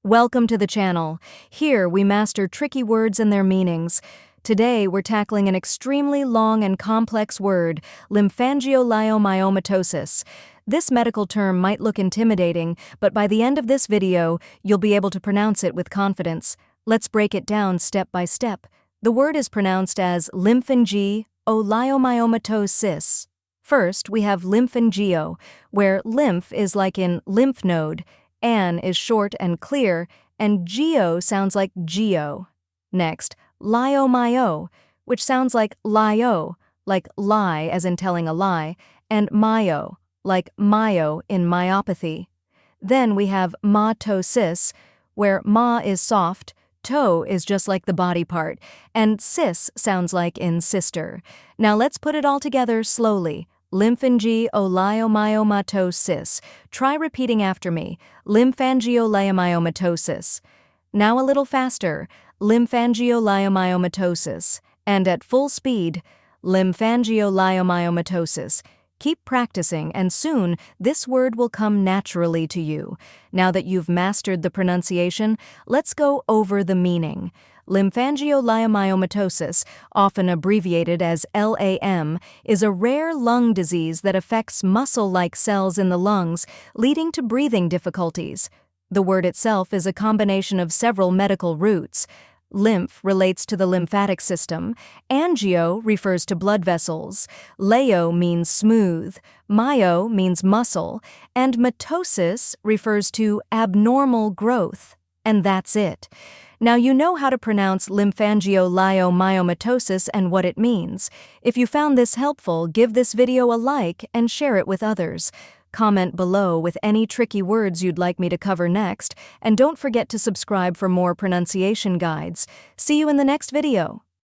Welcome to the channel. Here we master tricky words and their meanings. Today we're tackling an extremely long and complex word, lymphangioleiomyomatosis. This medical term might look intimidating, but by the end of this video, you'll be able to pronounce it with confidence. Let's break it down step by step. The word is pronounced as lymphangioleiomyomatosis. First, we have lymphangio, where lymph is like in lymph node, an is short and clear, and geo sounds like geo. Next, leiomyo, which sounds like lio, like lie as in telling a lie, and myo, like myo in myopathy. Then we have matosis, where ma is soft, toe is just like the body part, and cis sounds like in sister. Now let's put it all together slowly. Lymphangioleiomyomatosis. Try repeating after me. Lymphangioleiomyomatosis. Now a little faster. Lymphangioleiomyomatosis. And at full speed. Lymphangioleiomyomatosis. Keep practicing, and soon this word will come naturally to you. Now that you've mastered the pronunciation, let's go over the meaning. Lymphangioleiomyomatosis, often abbreviated as LAM, is a rare lung disease that affects muscle-like cells in the lungs, leading to breathing difficulties. The word itself is a combination of several medical roots. Lymph relates to the lymphatic system, angio refers to blood vessels, leo means smooth, myo means muscle, and matosis refers to abnormal growth. And that's it. Now you know how to pronounce lymphangioleiomyomatosis and what it means. If you found this helpful, give this video a like and share it with others. Comment below with any tricky words you'd like me to cover next, and don't forget to subscribe for more pronunciation guides. See you in the next video.